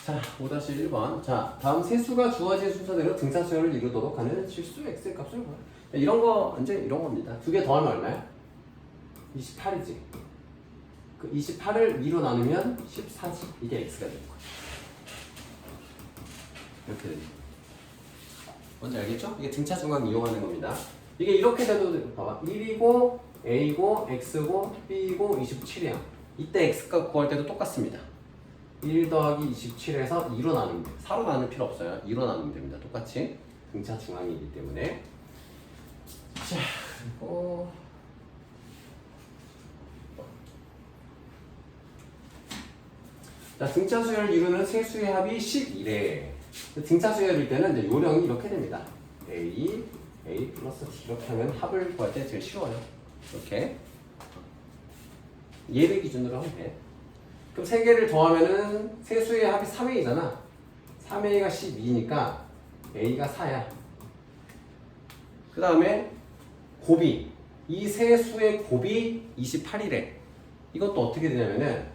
자, 5-1번. 자, 다음 세수가 주어진 순서대로 등차수열을 이루도록 하는 실수 x의 값을 구하라. 이런 거, 이제 이런 겁니다. 두 개 더하면 얼마야? 28이지. 그 28을 2로 나누면 14지. 이게 x가 되는 거야. 이렇게 되는 거야. 뭔지 알겠죠? 이게 등차 중앙 이용하는 겁니다. 이게 이렇게 돼도 봐봐. 1이고 a고 x고 b고 27이야. 이때 x값 구할 때도 똑같습니다. 1 더하기 27에서 2로 나누면 돼. 4로 나눌 필요 없어요. 2로 나누면 됩니다. 똑같이. 등차 중앙이기 때문에. 자, 그리고 자, 등차 수열을 이루는 세 수의 합이 11에 등차 수열일 때는 이제 요령이 이렇게 됩니다. A 플러스 D 이렇게 하면 합을 구할 때 제일 쉬워요. 이렇게 얘를 기준으로 하면 돼. 그럼 세 개를 더하면은 세 수의 합이 3A잖아. 3A가 12니까 A가 4야. 그 다음에 곱이 이 세 수의 곱이 28이래. 이것도 어떻게 되냐면은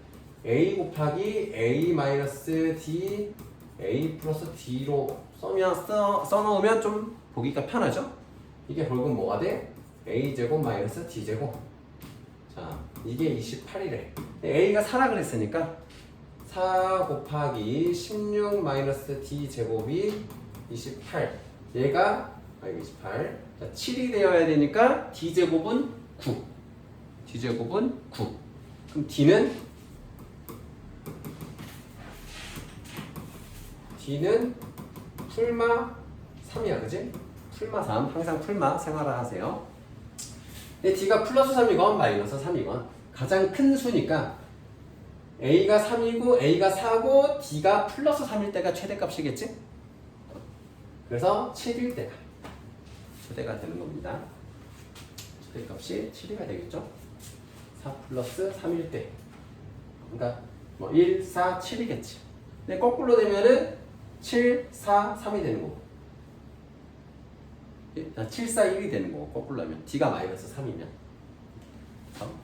A 곱하기 A 마이너스 D A 플러스 D로 써놓으면 좀 보기가 편하죠? 이게 결국 뭐가 돼? A제곱 마이너스 D제곱. 자, 이게 28이래. A가 4라 그랬으니까 4 곱하기 16 마이너스 D제곱이 28. 얘가 28. 자, 7이 되어야 되니까 D제곱은 9. D제곱은 9. 그럼 D는 풀마 3이야, 그지? 풀마 3. 항상 풀마 생활을 하세요. 근데 D가 플러스 3이건 마이너스 3이건 가장 큰 수니까 A가 3이고 A가 4고 D가 플러스 3일 때가 최대값이겠지? 그래서 7일 때가 최대가 되는 겁니다. 최대값이 7이가 되겠죠? 4 플러스 3일 때 그러니까 뭐 1, 4, 7이겠지. 근데 거꾸로 되면은 7, 4, 3이 되는 거고 7, 4, 1이 되는 거고 거꾸로 하면 D가 마이너스 3이면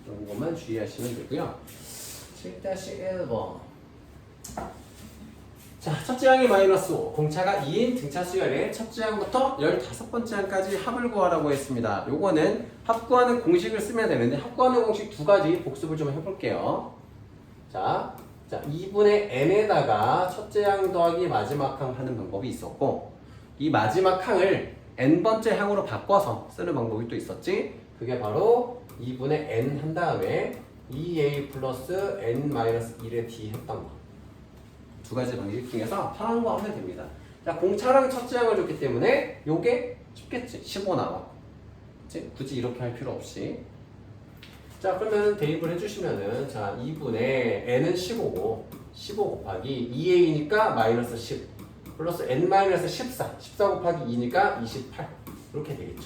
이런 것만 주의하시면 되고요. 7-1번 자, 첫째 항이 마이너스 5 공차가 2인 등차 수열의 첫째 항부터 15번째 항까지 합을 구하라고 했습니다. 요거는 합 구하는 공식을 쓰면 되는데 합 구하는 공식 두 가지 복습을 좀 해볼게요. 자 2분의 n에다가 첫째 항 더하기 마지막 항 하는 방법이 있었고 이 마지막 항을 n번째 항으로 바꿔서 쓰는 방법이 또 있었지. 그게 바로 2분의 n 한 다음에 2a 플러스 n-1의 d 했던 거. 두 가지 방식 중에서 편한 거 하면 됩니다. 자, 공차랑 첫째 항을 줬기 때문에 요게 쉽겠지. 15 나와. 그치? 굳이 이렇게 할 필요 없이. 자, 그러면 대입을 해주시면은 자 2분의 n은 15고 15 곱하기 2a니까 마이너스 10 플러스 n-14 14 곱하기 2니까 28 이렇게 되겠죠.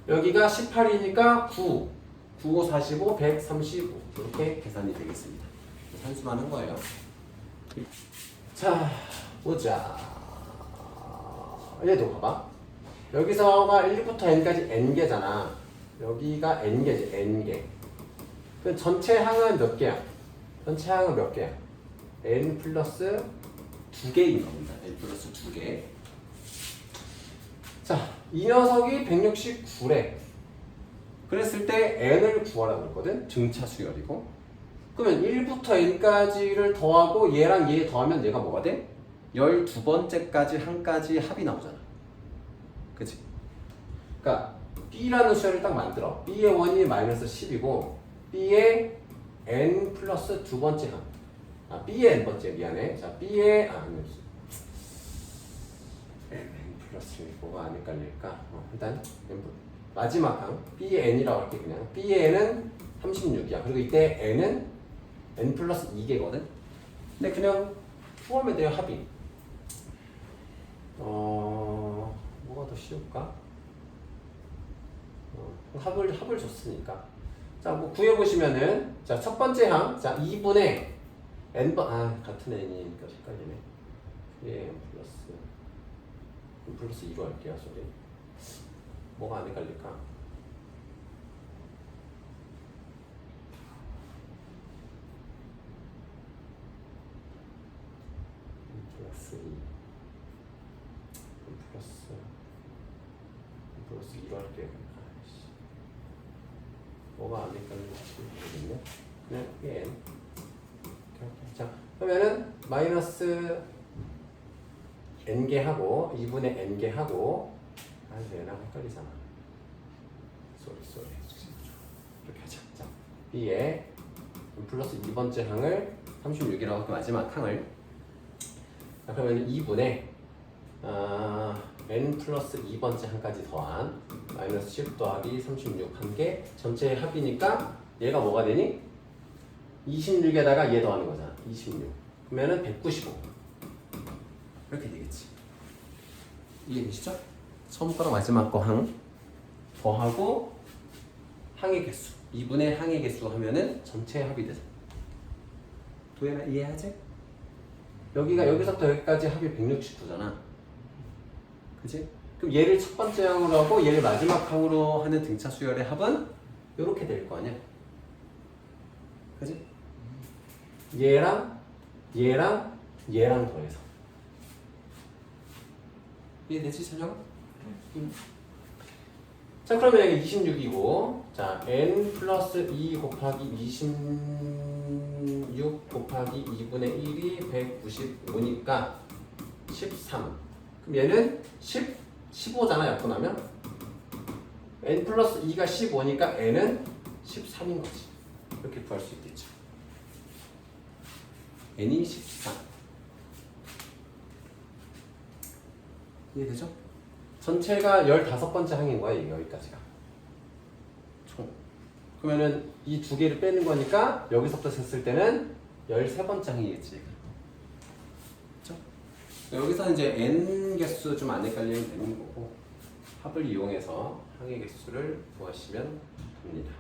여기가 18이니까 9 9, 45, 135 이렇게 계산이 되겠습니다. 산수만 한 거예요. 자, 보자. 얘도 봐봐. 여기서가 1부터 n까지 n개잖아. 여기가 n개지, n개. 그 전체 항은 몇 개야? 전체 항은 몇 개야? n 플러스 2개인 겁니다. n 플러스 2개. 자, 이 녀석이 169래. 그랬을 때 n을 구하라고 했거든. 등차 수열이고. 그러면 1부터 n까지를 더하고 얘랑 얘 더하면 얘가 뭐가 돼? 12번째까지 항까지 합이 나오잖아. 그치? 그러니까 b라는 수열을 딱 만들어. b의 원이 마이너스 10이고 b의 n 플러스 두 번째 항. b의 n번째 미안해. 자, b의 n 플러스 뭐가 안 헷갈릴까? 일단 마지막 항 b의 n이라고 할게 그냥. b의 n은 36이야. 그리고 이때 n은 n 플러스 2개거든. 근데 그냥 포함에 대한 합이 뭐가 더 쉬울까? 합을 줬으니까. 자, 뭐 구해보시면은 자, 첫 번째 항, 자 2분의 n번 같은 n이니까 헷갈리네. 예, 플러스 2로 할게요. 소리. 뭐가 안 헷갈릴까? 플러스 2 플러스 2로 할게요. 아이씨. 뭐가 안 헷갈리는지 모르겠네. 그냥 n. 자, 그러면은 마이너스 n개 하고 2분의 n개 하고 얘랑 헷갈리잖아. 쏘리 이렇게 하자. 자, b에 플러스 2번째 항을 36이라고 할게 마지막 항을. 자, 그러면 2분의 n 플러스 2번째 항까지 더한 마이너스 10 더하기 36 한 개 전체의 합이니까 얘가 뭐가 되니? 26에다가 얘 더하는 거잖아. 26. 그러면은 195. 이렇게 되겠지. 이해되시죠? 처음 거랑 마지막 거 항 더하고 항의 개수 2분의 항의 개수 하면은 전체 합이 되죠. 도현아 이해하지? 여기가 여기서부터 여기까지 합이 169잖아. 그치? 그럼 얘를 첫 번째 항으로 하고 얘를 마지막 항으로 하는 등차 수열의 합은 이렇게 될 거 아니야? 그치? 얘랑 더해서 이해되지 설명? 자 그러면 여기 26이고 자 n 플러스 2 곱하기 26 곱하기 2분의 1이 195니까 13. 그럼 얘는 15잖아 약분하면 n 플러스 2가 15니까 n은 13인 거지. 이렇게 구할 수 있겠죠. n이 14. 이해되죠? 전체가 15번째 항인 거야, 이게 여기까지가. 총. 그러면은 이 두 개를 빼는 거니까 여기서부터 셌을 때는 13번째 항이겠지. 그렇죠? 여기서 이제 n 개수 좀 안 헷갈리면 되는 거고 합을 이용해서 항의 개수를 구하시면 됩니다.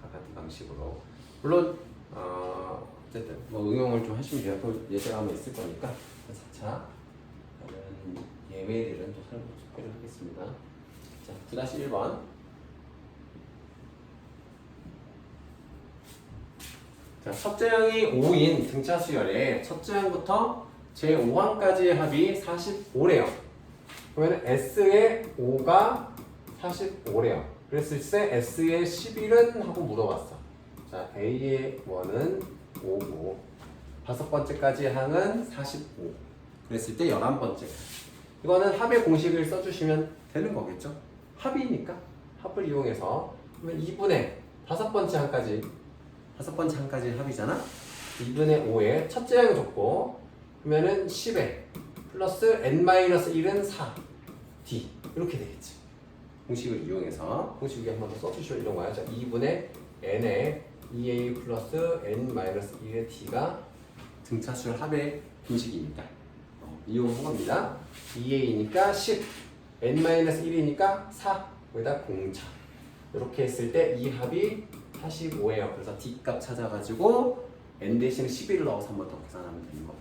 다 같은 방식으로. 물론 어쨌든 뭐 응용을 좀 하시면 돼요. 또 예제가 아마 있을 거니까. 자, 그러면 예외들은 또 설명을 하겠습니다. 자, 9-1번. 자, 첫째 항이 5인 등차 수열에 첫째 항부터 제5항까지의 합이 45래요. 그러면 S의 5가 45래요. 그랬을 때 S의 11은 하고 물어봤어. 자, A의 1은 5고 다섯 번째까지 항은 45. 그랬을 때 11번째. 이거는 합의 공식을 써주시면 되는 거겠죠? 합이니까 합을 이용해서 그러면 2분의 다섯 번째 항까지 합이잖아? 2분의 5에 첫째 항 줬고 그러면은 10에 플러스 n-1은 4 d 이렇게 되겠지. 공식을 이용해서 공식 위에 한번 더 써주시면 이런 거야. 자, 2분의 n에 2a 플러스 n-1의 d가 등차수열 합의 공식이니까 이용한 겁니다. 2a니까 10, n-1이니까 4, 거기다 공차. 이렇게 했을 때 이 합이 45예요. 그래서 d 값 찾아가지고 n 대신에 11을 넣어서 한 번 더 계산하면 되는 거예요.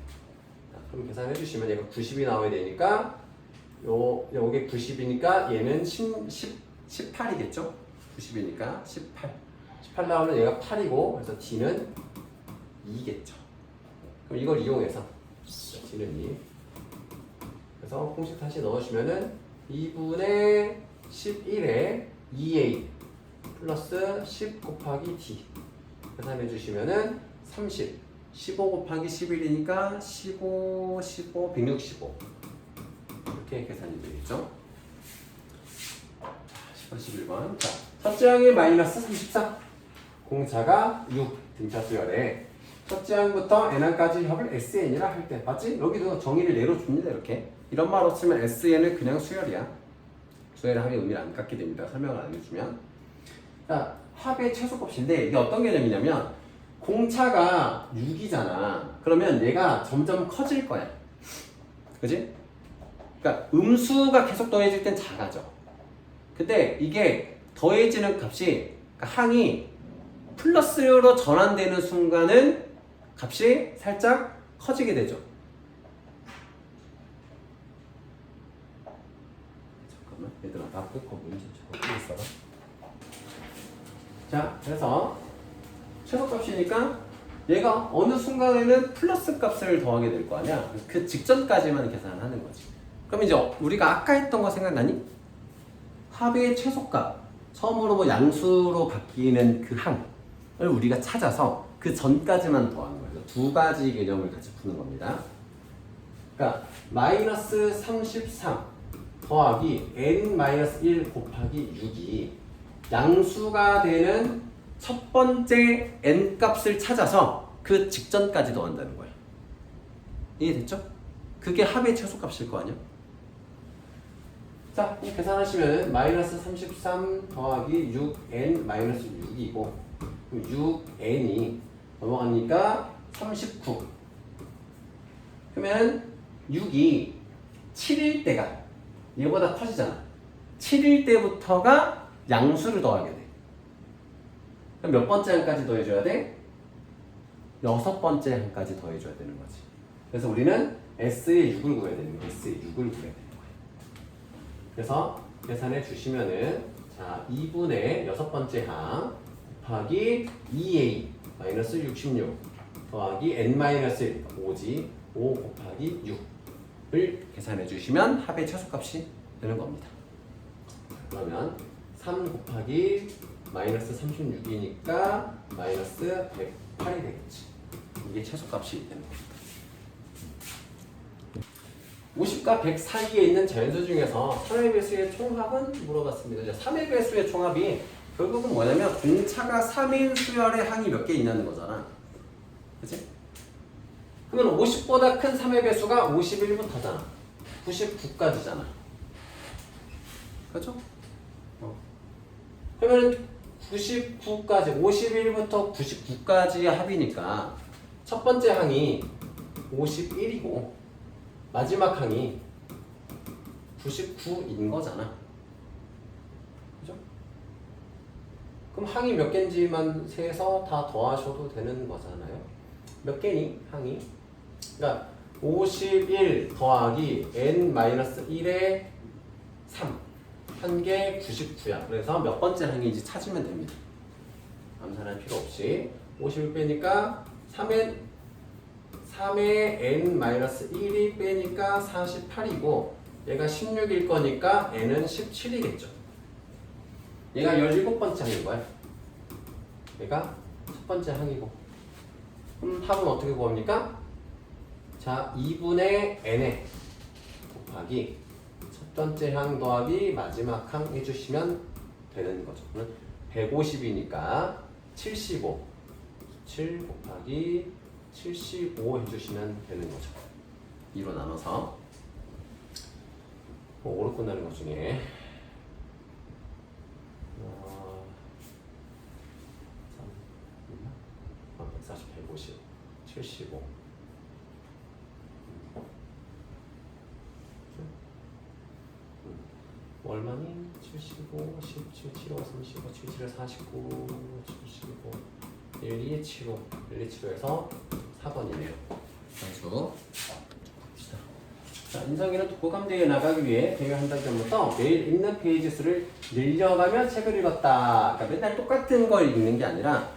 그럼 계산해 주시면 얘가 90이 나와야 되니까 요게 90이니까 얘는 18이겠죠? 90이니까 18 나오면 얘가 8이고 그래서 d는 2겠죠. 그럼 이걸 이용해서 d는 2. 그래서 공식 다시 넣으시면은 2분의 11에 2a 플러스 10 곱하기 d 계산해 주시면은 30 15 곱하기 11이니까 15 165 이렇게 계산이 되겠죠. 10번 11번 자 첫째 항이 마이너스 34 공차가 6 등차 수열에 첫째 항부터 n항까지 합을 SN이라 할 때 맞지? 여기도 정의를 내려줍니다. 이렇게 이런 말 없으면 SN은 그냥 수열이야. 수열의 합의 의미를 안 갖게 됩니다. 설명을 안 해주면 자 합의 최소값인데 이게 어떤 개념이냐면 공차가 6이잖아. 그러면 얘가 점점 커질 거야. 그지? 그러니까 음수가 계속 더해질 땐 작아져. 근데 이게 더해지는 값이 그러니까 항이 플러스로 전환되는 순간은 값이 살짝 커지게 되죠. 잠깐만 얘들아 나 끊고 문제 좀 있어봐. 자 그래서 최소값이니까 얘가 어느 순간에는 플러스 값을 더하게 될 거 아니야. 그 직전까지만 계산을 하는 거지. 그럼 이제 우리가 아까 했던 거 생각나니? 합의 최소값, 처음으로 뭐 양수로 바뀌는 그 항을 우리가 찾아서 그 전까지만 더하는 거예요. 두 가지 개념을 같이 푸는 겁니다. 그러니까 마이너스 33 더하기 n-1 곱하기 6이 양수가 되는 첫 번째 n 값을 찾아서 그 직전까지 더한다는 거예요. 이해됐죠? 그게 합의 최소값일 거 아니야? 자, 계산하시면 마이너스 33 더하기 6n 마이너스 6이고 6n이 넘어가니까 39. 그러면 6이 7일 때가 얘보다 커지잖아. 7일 때부터가 양수를 더하게 돼. 그럼 몇 번째 항까지 더해줘야 돼? 6번째 항까지 더해줘야 되는 거지. 그래서 우리는 S의 6을 구해야 되는 거야. S의 6을 구해야 되는 거야. 그래서 계산해 주시면은 자 2분의 6번째 항 곱하기 2a 마이너스 66 더하기 n-1 5지 5 곱하기 6을 계산해 주시면 합의 최소값이 되는 겁니다. 그러면 3 곱하기 마이너스 36이니까 마이너스 108이 되겠지. 이게 최소값이 되는 겁니다. 50과 100 사이에 있는 자연수 중에서 3의 배수의 총합은 물어봤습니다. 3의 배수의 총합이 결국은 뭐냐면 공차가 3인 수열의 항이 몇 개 있냐는 거잖아. 그치? 그러면 50보다 큰 3의 배수가 51부터잖아. 99까지잖아. 그렇죠? 그러면 99까지, 51부터 99까지의 합이니까 첫 번째 항이 51이고 마지막 항이 99인 거잖아. 그죠? 그럼 항이 몇 개인지만 세서 다 더하셔도 되는 거잖아요. 몇 개니? 항이? 그러니까 51 더하기 n-1의 3 한 개 99야. 그래서 몇 번째 항인지 찾으면 됩니다. 암산할 필요 없이 51 빼니까 3의 n-1이 빼니까 48이고 얘가 16일 거니까 n은 17이겠죠. 얘가 17번째 항인 거야. 얘가 첫 번째 항이고 그럼 합은 어떻게 구합니까? 자 2분의 n에 곱하기 첫 번째 항 더하기 마지막 항 해주시면 되는 거죠. 150이니까 75 7 곱하기 75 해주시면 되는 거죠. 2로 나눠서 오로 끝나는 것 중에 140, 150, 75 얼마니? 75, 17, 75, 35, 77, 49, 75 1, 2, 75 1, 2, 75에서 4번이네요. 단수 자, 인성이는 독후감대에 나가기 위해 대회 한 달 전부터 매일 읽는 페이지 수를 늘려가며 책을 읽었다. 그러니까 맨날 똑같은 걸 읽는 게 아니라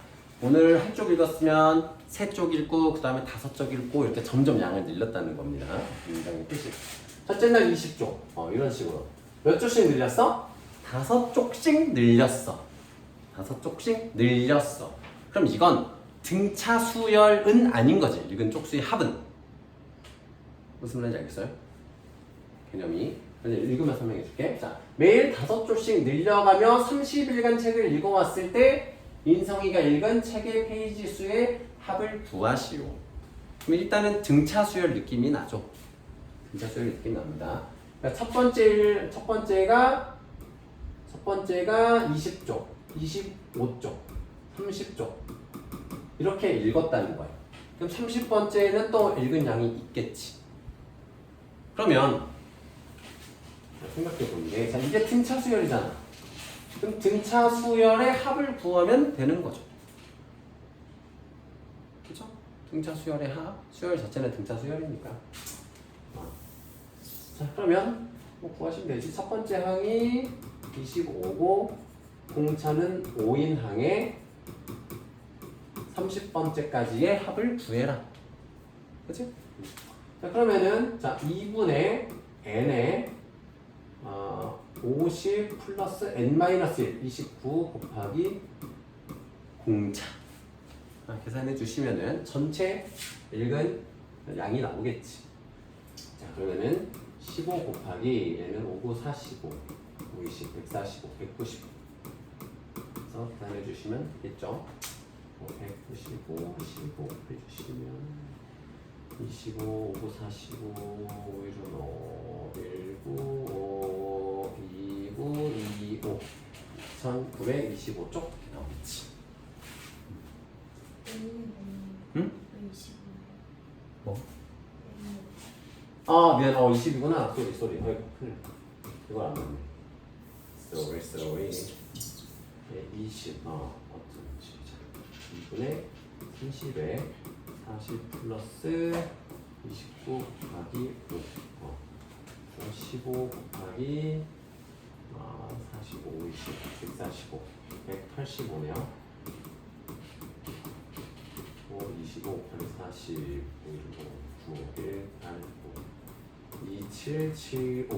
오늘 한 쪽 읽었으면 3쪽 읽고 그 다음에 5쪽 읽고 이렇게 점점 양을 늘렸다는 겁니다. 인성의 뜻이. 첫째 날 20쪽 이런 식으로 몇 쪽씩 늘렸어? 5쪽씩 늘렸어. 5쪽씩 늘렸어. 그럼 이건 등차 수열은 아닌 거지. 읽은 쪽수의 합은. 무슨 말인지 알겠어요? 개념이. 읽으면 설명해 줄게. 자, 매일 5쪽씩 늘려가며 30일간 책을 읽어왔을 때 인성이가 읽은 책의 페이지 수의 합을 구하시오. 그럼 일단은 등차 수열 느낌이 나죠. 등차 수열 느낌이 납니다. 그러니까 첫 번째가 20쪽, 25쪽, 30쪽 이렇게 읽었다는 거예요. 그럼 30번째는 또 읽은 양이 있겠지. 그러면 생각해 보는 게, 자 이게 등차 수열이잖아. 그럼 등차 수열의 합을 구하면 되는 거죠. 그죠? 등차 수열의 합, 수열 자체는 등차 수열이니까. 자 그러면 뭐 구하시면 되지. 첫 번째 항이 25고 공차는 5인 항에 30번째까지의 합을 구해라. 그치? 자, 그러면은, 자, 2분의 n에 50 플러스 n-1, 29 곱하기 공차. 계산해 주시면은 전체 읽은 양이 나오겠지. 자, 그러면은 15 곱하기 얘는 5, 9, 45, 5, 20, 145, 190. 그래서 계산해 주시면 되겠죠. 195, 15 해주시면 25, 5, 9, 45, 19, 29, 25, 1925쪽 나오겠지. 응? 뭐? 아 미안 20이구나. 쏘리 아이고 큰일 났다. 이걸 안 맞네. 쏘리 20 어쩐지 2분의 30에 40 플러스 29 곱하기 5 15 곱하기 45, 20, 145, 185네요. 25 곱하기 40, 9, 1, 8, 9, 2, 7, 7, 5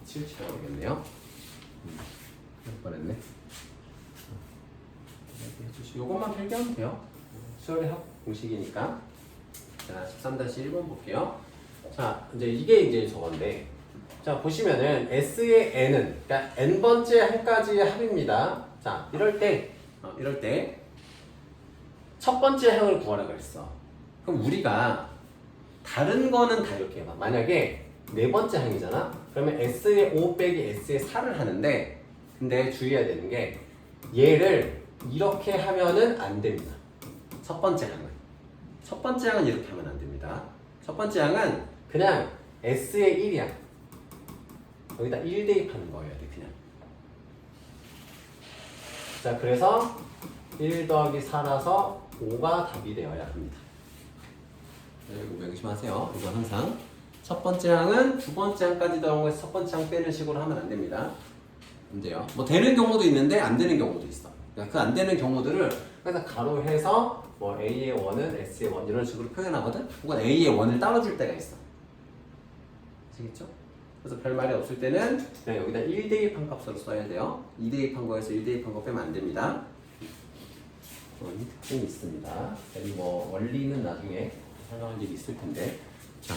7, 7 하겠네요. 할 뻔했네. 요것만 필기하면 돼요. 수열의 합 공식이니까. 자, 13-1번 볼게요. 자, 이게 저건데. 자, 보시면은 S의 N은, 그러니까 N번째 한까지의 합입니다. 자, 이럴 때, 첫 번째 항을 구하라 그랬어. 그럼 우리가 다른 거는 다 이렇게 해봐. 만약에 네 번째 항이잖아? 그러면 S의 5 빼기 S의 4를 하는데, 근데 주의해야 되는 게, 얘를 이렇게 하면은 안 됩니다. 첫 번째 항은. 첫 번째 항은 이렇게 하면 안 됩니다. 첫 번째 항은 그냥 S의 1이야. 여기다 1 대입하는 거여야 돼, 그냥. 자, 그래서 1 더하기 4라서 5가 답이 되어야 합니다. 이거 명심하세요. 이거 항상. 첫 번째 항은 두 번째 항까지 더한 거에서 첫 번째 항 빼는 식으로 하면 안 됩니다. 안 돼요. 뭐 되는 경우도 있는데 안 되는 경우도 있어. 그러니까 그 안 되는 경우들을 그래서 가로해서 뭐 A의 1은 S의 1 이런 식으로 표현하거든? 혹은 A의 1을 따라줄 때가 있어. 아시겠죠? 그래서 별 말이 없을 때는 그냥 여기다 1 대입한 값으로 써야 돼요. 2 대입한 거에서 1 대입한 거 빼면 안 됩니다. 그런 특징이 있습니다. 뭐 원리는 나중에 설명할 일이 있을 텐데. 자,